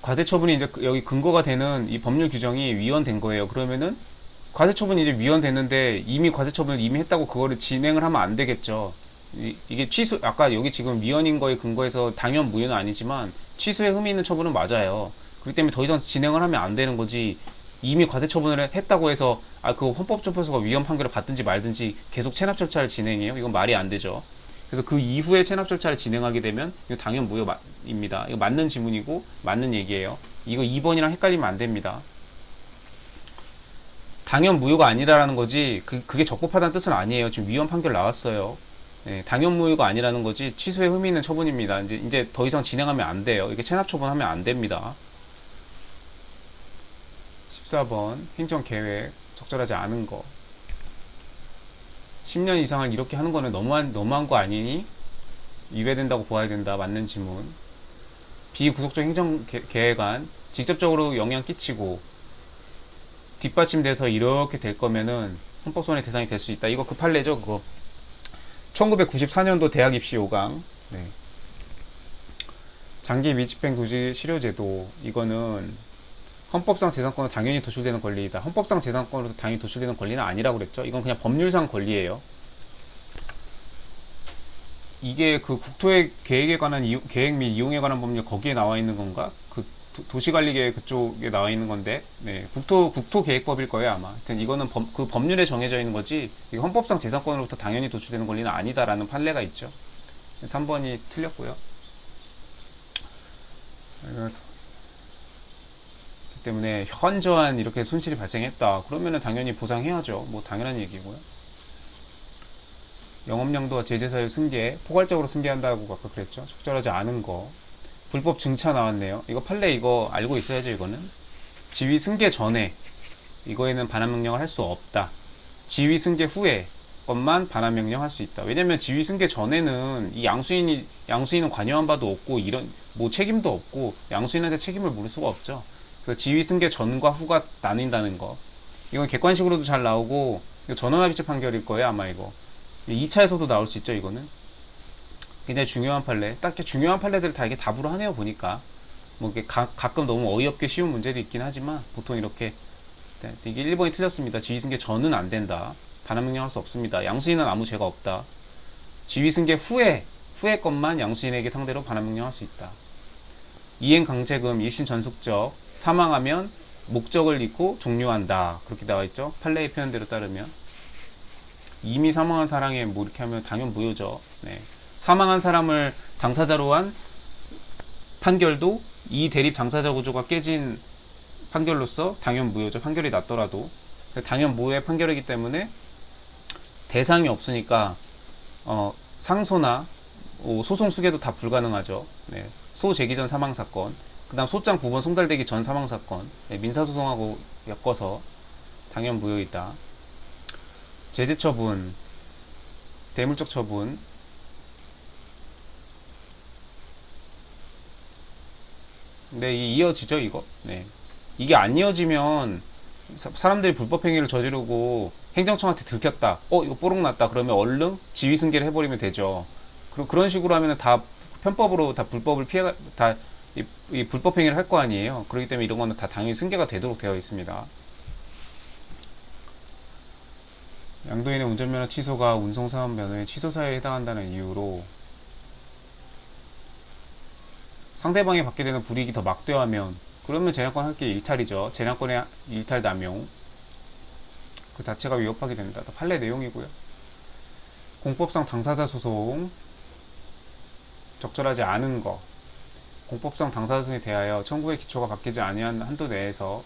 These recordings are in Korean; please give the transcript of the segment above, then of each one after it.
과대처분이 이제 여기 근거가 되는 이 법률 규정이 위헌된 거예요. 그러면은 과세처분이 이제 위헌됐는데 이미 과세처분을 이미 했다고 그거를 진행을 하면 안 되겠죠. 이게 취소, 아까 여기 지금 위헌인 거에 근거해서 당연 무효는 아니지만 취소에 흠이 있는 처분은 맞아요. 그렇기 때문에 더 이상 진행을 하면 안 되는 거지. 이미 과세처분을 했다고 해서 그 헌법재판소가 위헌 판결을 받든지 말든지 계속 체납 절차를 진행해요. 이건 말이 안 되죠. 그래서 그 이후에 체납 절차를 진행하게 되면 이거 당연 무효입니다. 이거 맞는 지문이고 맞는 얘기예요. 이거 2번이랑 헷갈리면 안 됩니다. 당연 무효가 아니라는 거지 그게 적법하다는 뜻은 아니에요. 지금 위헌 판결 나왔어요. 네, 당연 무효가 아니라는 거지 취소에 흠이 있는 처분입니다. 이제 더 이상 진행하면 안 돼요. 이렇게 체납 처분하면 안 됩니다. 14번 행정계획 적절하지 않은 거. 10년 이상을 이렇게 하는 거는 너무한 거 아니니? 위배된다고 보아야 된다. 맞는 지문. 비구속적 행정계획안 직접적으로 영향 끼치고 뒷받침돼서 이렇게 될 거면은 헌법소원의 대상이 될 수 있다. 이거 그 판례죠, 그거. 1994년도 대학 입시 요강. 네. 장기 미집행 도시 실효제도. 이거는 헌법상 재산권은 당연히 도출되는 권리이다. 헌법상 재산권으로 당연히 도출되는 권리는 아니라고 그랬죠. 이건 그냥 법률상 권리예요. 이게 그 국토의 계획에 관한 계획 및 이용에 관한 법률 거기에 나와 있는 건가? 그 도시관리계획 그쪽에 나와 있는 건데, 네, 국토계획법일 거예요 아마. 하여튼 이거는 그 법률에 정해져 있는 거지. 이게 헌법상 재산권으로부터 당연히 도출되는 권리는 아니다라는 판례가 있죠. 3번이 틀렸고요. 그렇기 때문에 현저한 이렇게 손실이 발생했다. 그러면은 당연히 보상해야죠. 뭐 당연한 얘기고요. 영업량도와 제재사유 승계, 포괄적으로 승계한다고 아까 그랬죠. 적절하지 않은 거. 불법 증차 나왔네요. 이거 판례 이거 알고 있어야죠. 이거는 지위 승계 전에 이거에는 반환 명령을 할 수 없다. 지위 승계 후에 것만 반환 명령할 수 있다. 왜냐면 지위 승계 전에는 이 양수인은 관여한 바도 없고 이런 뭐 책임도 없고 양수인한테 책임을 물을 수가 없죠. 그래서 지위 승계 전과 후가 나뉜다는 거. 이건 객관식으로도 잘 나오고 전원합의체 판결일 거예요 아마 이거. 2차에서도 나올 수 있죠 이거는. 굉장히 중요한 판례. 딱히 중요한 판례들을 다 이게 답으로 하네요 보니까. 뭐 이게 가끔 너무 어이없게 쉬운 문제도 있긴 하지만 보통 이렇게. 네, 이게 1번이 틀렸습니다. 지위승계 전은 안 된다. 반환 명령할 수 없습니다. 양수인은 아무 죄가 없다. 지위승계 후에 것만 양수인에게 상대로 반환 명령할 수 있다. 이행강제금 일신 전속적 사망하면 목적을 잊고 종료한다. 그렇게 나와 있죠. 판례의 표현대로 따르면 이미 사망한 사람에 뭐 이렇게 하면 당연 무효죠. 네. 사망한 사람을 당사자로 한 판결도 이 대립 당사자 구조가 깨진 판결로서 당연 무효죠. 판결이 났더라도 당연 무효의 판결이기 때문에 대상이 없으니까 상소나 소송 수계도 다 불가능하죠. 네. 소 제기 전 사망 사건, 그다음 소장 부본 송달되기 전 사망 사건, 네. 민사소송하고 엮어서 당연 무효이다. 제재 처분, 대물적 처분. 네, 이어지죠, 이거. 네. 이게 안 이어지면 사람들이 불법 행위를 저지르고 행정청한테 들켰다. 이거 뽀록 났다. 그러면 얼른 지위 승계를 해버리면 되죠. 그런 식으로 하면 다 편법으로 다 불법을 이 불법 행위를 할 거 아니에요. 그렇기 때문에 이런 거는 다 당연히 승계가 되도록 되어 있습니다. 양도인의 운전면허 취소가 운송사업 면허의 취소 사유에 해당한다는 이유로 상대방이 받게 되는 불이익이 더 막대하면 그러면 재량권 할게 일탈이죠. 재량권의 일탈 남용 그 자체가 위협하게 됩니다. 판례 내용이고요. 공법상 당사자 소송 적절하지 않은 거. 공법상 당사자 소송에 대하여 청구의 기초가 바뀌지 아니한 한도 내에서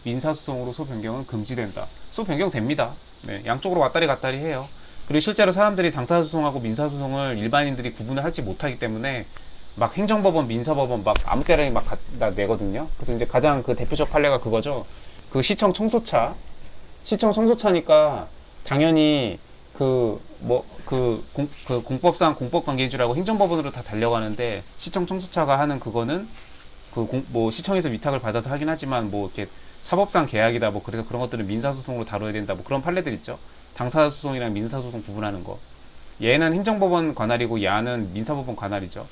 민사소송으로 소 변경은 금지된다. 소 변경됩니다. 네, 양쪽으로 왔다리 갔다리 해요. 그리고 실제로 사람들이 당사자 소송하고 민사소송을 일반인들이 구분을 하지 못하기 때문에 막 행정법원, 민사법원 막 아무 때나 막 갖다 내거든요. 그래서 이제 가장 그 대표적 판례가 그거죠. 그 시청 청소차니까 당연히 공법상 공법관계주라고 행정법원으로 다 달려가는데 시청 청소차가 하는 그거는 시청에서 위탁을 받아서 하긴 하지만 뭐 이렇게 사법상 계약이다 뭐 그래서 그런 것들은 민사소송으로 다뤄야 된다 뭐 그런 판례들 있죠. 당사소송이랑 민사소송 구분하는 거. 얘는 행정법원 관할이고 얘는 민사법원 관할이죠.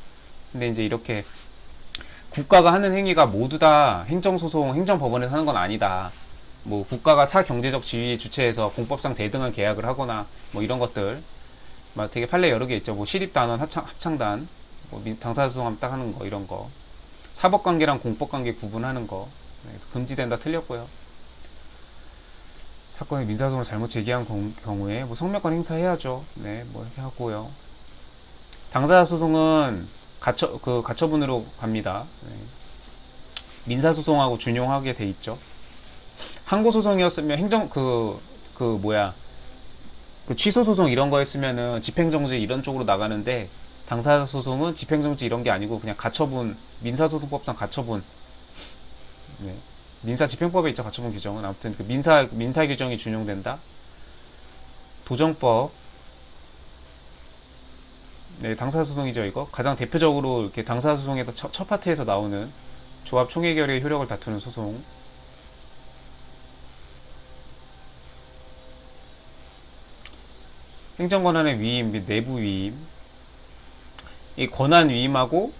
근데 이제 이렇게 국가가 하는 행위가 모두 다 행정소송, 행정법원에서 하는 건 아니다. 뭐 국가가 사경제적 지위 주체에서 공법상 대등한 계약을 하거나 뭐 이런 것들 막 되게 판례 여러 개 있죠. 뭐 시립단원, 합창단, 뭐 당사소송하면 딱 하는 거 이런 거. 사법관계랑 공법관계 구분하는 거. 네, 금지된다 틀렸고요. 사건을 민사소송으로 잘못 제기한 경우에 뭐 성명권 행사해야죠. 네, 뭐 이렇게 하고요. 당사소송은 가처분으로 갑니다. 네. 민사소송하고 준용하게 돼 있죠. 항고소송이었으면 취소소송 이런 거였으면은 집행정지 이런 쪽으로 나가는데, 당사소송은 집행정지 이런 게 아니고 그냥 가처분, 민사소송법상 가처분. 네. 민사집행법에 있죠, 가처분 규정은. 아무튼 그 민사 규정이 준용된다. 도정법. 네, 당사소송이죠, 이거. 가장 대표적으로 이렇게 당사소송에서 첫 파트에서 나오는 조합 총회결의 효력을 다투는 소송. 행정권한의 위임 및 내부 위임. 이 권한 위임하고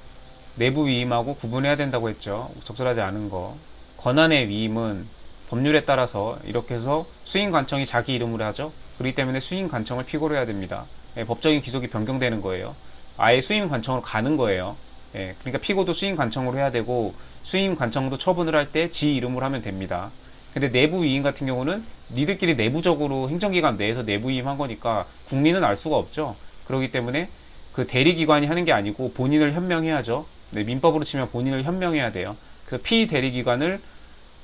내부 위임하고 구분해야 된다고 했죠. 적절하지 않은 거. 권한의 위임은 법률에 따라서 이렇게 해서 수임 관청이 자기 이름으로 하죠. 그렇기 때문에 수임 관청을 피고로 해야 됩니다. 예, 법적인 기속이 변경되는 거예요. 아예 수임 관청으로 가는 거예요. 예, 그러니까 피고도 수임 관청으로 해야 되고, 수임 관청도 처분을 할 때 지 이름으로 하면 됩니다. 근데 내부 위임 같은 경우는 니들끼리 내부적으로 행정기관 내에서 내부 위임한 거니까 국민은 알 수가 없죠. 그렇기 때문에 그 대리기관이 하는 게 아니고 본인을 현명해야죠. 네, 민법으로 치면 본인을 현명해야 돼요. 그래서 피대리기관을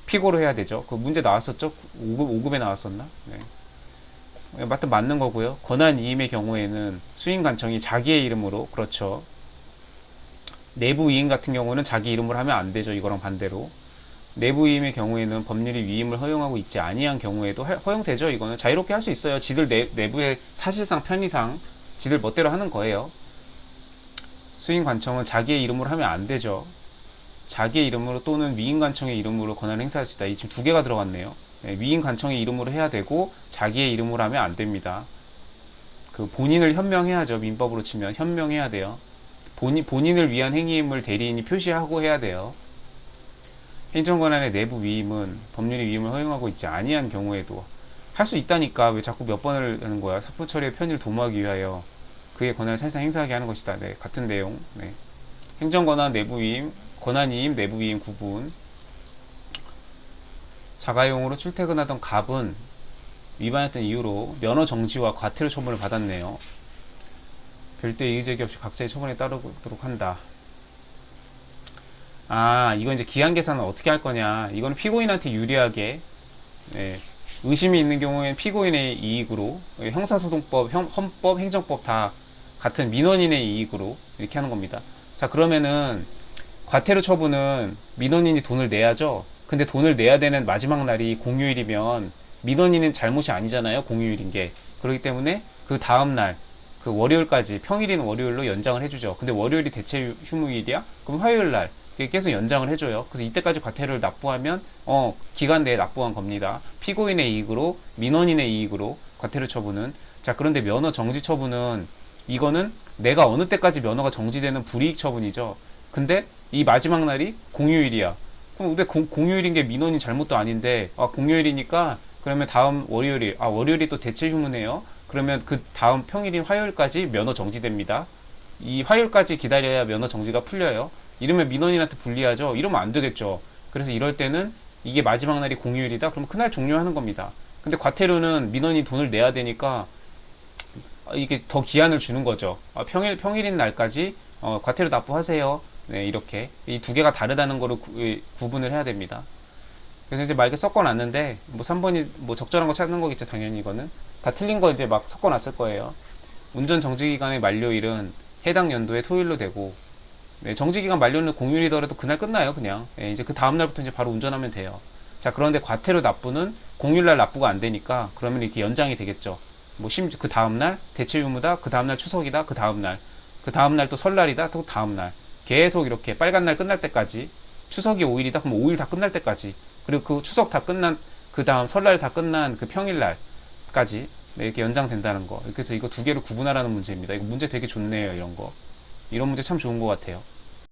피고로 해야 되죠. 그 문제 나왔었죠? 5급에 나왔었나? 네. 하여튼 맞는 거고요. 권한이임의 경우에는 수임관청이 자기의 이름으로, 그렇죠. 내부이임 같은 경우는 자기 이름으로 하면 안 되죠. 이거랑 반대로. 내부이임의 경우에는 법률이 위임을 허용하고 있지 아니한 경우에도 허용되죠. 이거는 자유롭게 할 수 있어요. 지들 내부의 사실상 편의상 지들 멋대로 하는 거예요. 수임관청은 자기의 이름으로 하면 안 되죠. 자기의 이름으로 또는 위임관청의 이름으로 권한을 행사할 수 있다. 이 지금 두 개가 들어갔네요. 네, 위임관청의 이름으로 해야 되고 자기의 이름으로 하면 안 됩니다. 그 본인을 현명해야죠. 민법으로 치면 현명해야 돼요. 본인을 위한 행위임을 대리인이 표시하고 해야 돼요. 행정권한의 내부 위임은 법률이 위임을 허용하고 있지 아니한 경우에도 할 수 있다니까 왜 자꾸 몇 번을 하는 거야. 사건 처리의 편의를 도모하기 위하여 그의 권한을 사실상 행사하게 하는 것이다. 네, 같은 내용. 네. 행정권한 내부 위임, 권한이임, 내부 위임 구분. 자가용으로 출퇴근하던 갑은 위반했던 이유로 면허 정지와 과태료 처분을 받았네요. 별도의 이의제기 없이 각자의 처분에 따르도록 한다. 아, 이거 이제 기한 계산은 어떻게 할 거냐. 이거는 피고인한테 유리하게, 네, 의심이 있는 경우에는 피고인의 이익으로, 형사소송법, 헌법, 행정법 다 같은 민원인의 이익으로 이렇게 하는 겁니다. 자, 그러면은 과태료 처분은 민원인이 돈을 내야죠. 근데 돈을 내야 되는 마지막 날이 공휴일이면 민원인은 잘못이 아니잖아요. 공휴일인 게. 그렇기 때문에 그 다음날, 그 월요일까지, 평일인 월요일로 연장을 해주죠. 근데 월요일이 대체 휴무일이야? 그럼 화요일날 계속 연장을 해줘요. 그래서 이때까지 과태료를 납부하면 기간 내에 납부한 겁니다. 피고인의 이익으로, 민원인의 이익으로 과태료 처분은. 자, 그런데 면허 정지 처분은 이거는 내가 어느 때까지 면허가 정지되는 불이익 처분이죠. 근데 이 마지막 날이 공휴일이야. 그럼 근데 공휴일인 게 민원인 잘못도 아닌데, 공휴일이니까 그러면 다음 월요일이, 월요일이 또 대체 휴무네요. 그러면 그 다음 평일인 화요일까지 면허 정지됩니다. 이 화요일까지 기다려야 면허 정지가 풀려요. 이러면 민원인한테 불리하죠. 이러면 안 되겠죠. 그래서 이럴 때는 이게 마지막 날이 공휴일이다. 그럼 그날 종료하는 겁니다. 근데 과태료는 민원이 돈을 내야 되니까 이게 더 기한을 주는 거죠. 평일인 날까지 과태료 납부하세요. 네, 이렇게 이 두 개가 다르다는 거를 구분을 해야 됩니다. 그래서 이제 막 이렇게 섞어놨는데 뭐 3번이 뭐 적절한 거 찾는 거겠죠. 당연히 이거는 다 틀린 거 이제 막 섞어놨을 거예요. 운전 정지기간의 만료일은 해당 연도의 토요일로 되고, 네, 정지기간 만료는 공휴일이더라도 그날 끝나요. 그냥 이제 그 다음날부터 이제 바로 운전하면 돼요. 자, 그런데 과태료 납부는 공휴일날 납부가 안 되니까 그러면 이렇게 연장이 되겠죠. 뭐 심지어 그 다음날 대체 유무다, 그 다음날 추석이다, 그 다음날 또 설날이다, 또 다음날 계속 이렇게 빨간 날 끝날 때까지, 추석이 5일이다 그럼 5일 다 끝날 때까지, 그리고 그 추석 다 끝난 그 다음 설날 다 끝난 그 평일날까지, 네, 이렇게 연장된다는 거. 그래서 이거 두 개를 구분하라는 문제입니다. 이거 문제 되게 좋네요. 이런 문제 참 좋은 것 같아요.